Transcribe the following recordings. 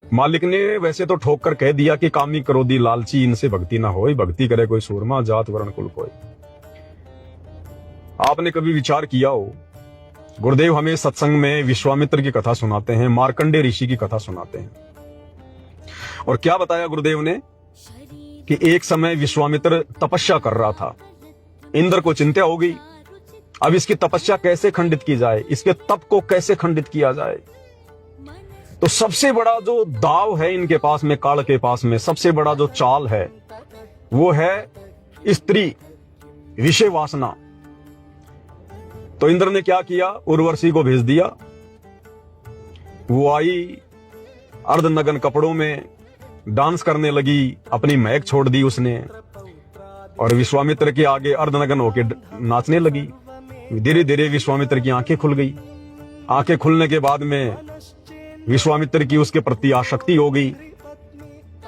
मालिक ने वैसे तो ठोक कर कह दिया कि कामी क्रोधी लालची इनसे भक्ति ना होई, भक्ति करे कोई सूरमा जात वर्ण कुल कोई। आपने कभी विचार किया हो, गुरुदेव हमें सत्संग में विश्वामित्र की कथा सुनाते हैं, मार्कंडे ऋषि की कथा सुनाते हैं, और क्या बताया गुरुदेव ने कि एक समय विश्वामित्र तपस्या कर रहा था। इंद्र को चिंता हो गई, अब इसकी तपस्या कैसे खंडित की जाए, इसके तप को कैसे खंडित किया जाए। तो सबसे बड़ा जो दाव है इनके पास में, काल के पास में सबसे बड़ा जो चाल है वो है स्त्री, विषय वासना। तो इंद्र ने क्या किया, उर्वशी को भेज दिया। वो आई अर्धनग्न कपड़ों में, डांस करने लगी, अपनी महक छोड़ दी उसने, और विश्वामित्र के आगे अर्धनग्न होकर नाचने लगी। धीरे धीरे विश्वामित्र की आंखें खुल गई। आंखें खुलने के बाद में विश्वामित्र की उसके प्रति आसक्ति हो गई।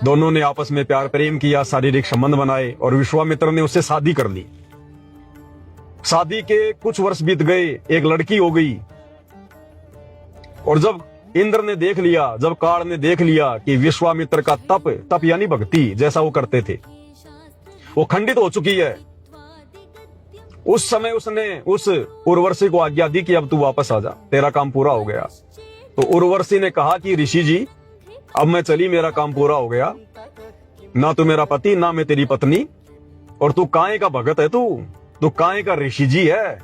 दोनों ने आपस में प्यार प्रेम किया, शारीरिक संबंध बनाए, और विश्वामित्र ने उससे शादी कर ली। शादी के कुछ वर्ष बीत गए, एक लड़की हो गई। और जब इंद्र ने देख लिया, जब काल ने देख लिया कि विश्वामित्र का तप यानी भक्ति जैसा वो करते थे वो खंडित हो चुकी है, उस समय उसने उस उर्वशी को आज्ञा दी कि अब तू वापस आ जा, तेरा काम पूरा हो गया। तो उर्वशी ने कहा कि ऋषि जी अब मैं चली, मेरा काम पूरा हो गया, ना तू मेरा पति ना मैं तेरी पत्नी, और तू काहे का भगत है, तू काहे का ऋषि जी है।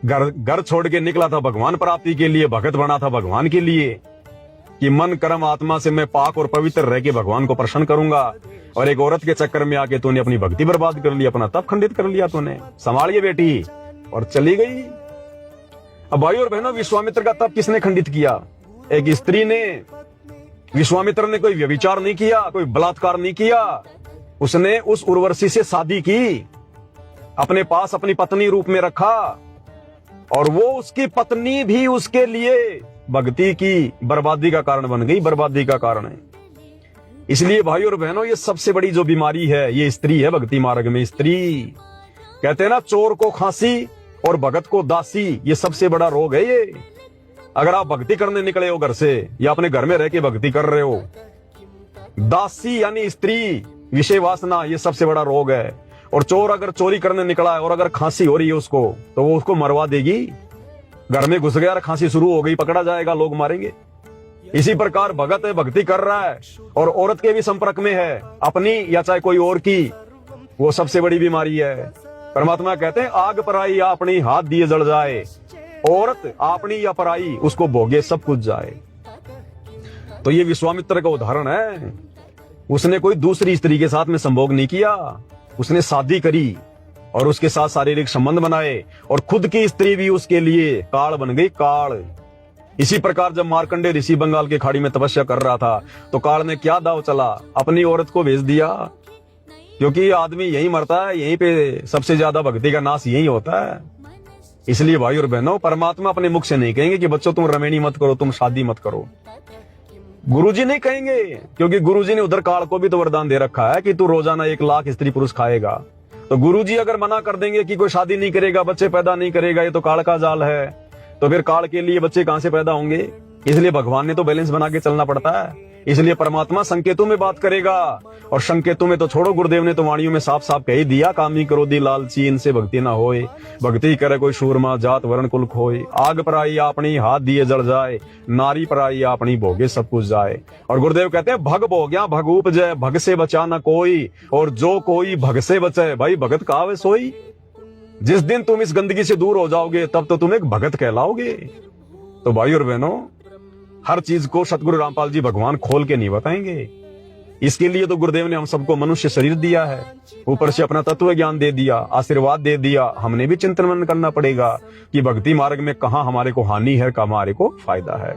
घर छोड़ के निकला था भगवान प्राप्ति के लिए, भगत बना था भगवान के लिए कि मन कर्म आत्मा से मैं पाक और पवित्र रह के भगवान को प्रसन्न करूंगा, और एक औरत के चक्कर में आके तूने अपनी भक्ति बर्बाद कर ली, अपना तप खंडित कर लिया तूने, संभालिए बेटी, और चली गई। अब भाई और बहनों, विश्वामित्र का तप किसने खंडित किया? एक स्त्री ने। विश्वामित्र ने कोई व्यभिचार नहीं किया, कोई बलात्कार नहीं किया, उसने उस उर्वशी से शादी की, अपने पास अपनी पत्नी रूप में रखा, और वो उसकी पत्नी भी उसके लिए भक्ति की बर्बादी का कारण बन गई, बर्बादी का कारण है। इसलिए भाई और बहनों, ये सबसे बड़ी जो बीमारी है ये स्त्री है। भक्ति मार्ग में स्त्री, कहते हैं ना, चोर को खांसी और भगत को दासी, ये सबसे बड़ा रोग है ये। अगर आप भक्ति करने निकले हो घर से, या अपने घर में रह के भक्ति कर रहे हो, दासी यानी स्त्री, विषय वासना, ये सबसे बड़ा रोग है। और चोर अगर चोरी करने निकला है और अगर खांसी हो रही है उसको, तो वो उसको मरवा देगी। घर में घुस गया और खांसी शुरू हो गई, पकड़ा जाएगा, लोग मारेंगे। इसी प्रकार भगत है, भक्ति कर रहा है और औरत के भी संपर्क में है, अपनी या चाहे कोई और की, वो सबसे बड़ी बीमारी है। परमात्मा कहते हैं आग पराई या अपनी, हाथ दिए जल जाए। औरत अपनी या पराई, उसको भोगे सब कुछ जाए। तो ये विश्वामित्र का उदाहरण है। उसने कोई दूसरी स्त्री के साथ में संभोग नहीं किया, उसने शादी करी और उसके साथ शारीरिक संबंध बनाए, और खुद की स्त्री भी उसके लिए काल बन गई, काल। इसी प्रकार जब मार्कंडे ऋषि बंगाल की खाड़ी में तपस्या कर रहा था, तो काल ने क्या दाव चला, अपनी औरत को भेज दिया, क्योंकि आदमी यही मरता है, यहीं पे सबसे ज्यादा भक्ति का नाश यही होता है। इसलिए भाई और बहनों, परमात्मा अपने मुख से नहीं कहेंगे कि बच्चों तुम रमेणी मत करो, तुम शादी मत करो। गुरुजी नहीं कहेंगे, क्योंकि गुरुजी ने उधर काल को भी तो वरदान दे रखा है कि तू रोजाना 1 लाख स्त्री पुरुष खाएगा। तो गुरुजी अगर मना कर देंगे कि कोई शादी नहीं करेगा, बच्चे पैदा नहीं करेगा, ये तो काल का जाल है, तो फिर काल के लिए बच्चे कहां से पैदा होंगे? इसलिए भगवान ने तो बैलेंस बना के चलना पड़ता है। इसलिए परमात्मा संकेतों में बात करेगा, और संकेतों में तो छोड़ो, गुरुदेव ने तो वाणियों में साफ साफ कह ही दिया, कामी क्रोधी लालची इनसे भक्ति ना होए, भक्ति करे कोई शूरमा जात वर्ण कुल खोए। आग पराई अपनी, हाथ दिए जल जाए, नारी पराई अपनी, भोगे सब कुछ जाए। और गुरुदेव कहते हैं भग भोग्या भग उपजय, भग से बचा न कोई, और जो कोई भग से बचे, भाई भगत कहावे सोई। जिस दिन तुम इस गंदगी से दूर हो जाओगे, तब तो तुम एक भगत कहलाओगे। तो भाई और बहनों, हर चीज को सतगुरु रामपाल जी भगवान खोल के नहीं बताएंगे। इसके लिए तो गुरुदेव ने हम सबको मनुष्य शरीर दिया है, ऊपर से अपना तत्व ज्ञान दे दिया, आशीर्वाद दे दिया। हमने भी चिंतन मनन करना पड़ेगा कि भक्ति मार्ग में कहाँ हमारे को हानि है, कहाँ हमारे को फायदा है।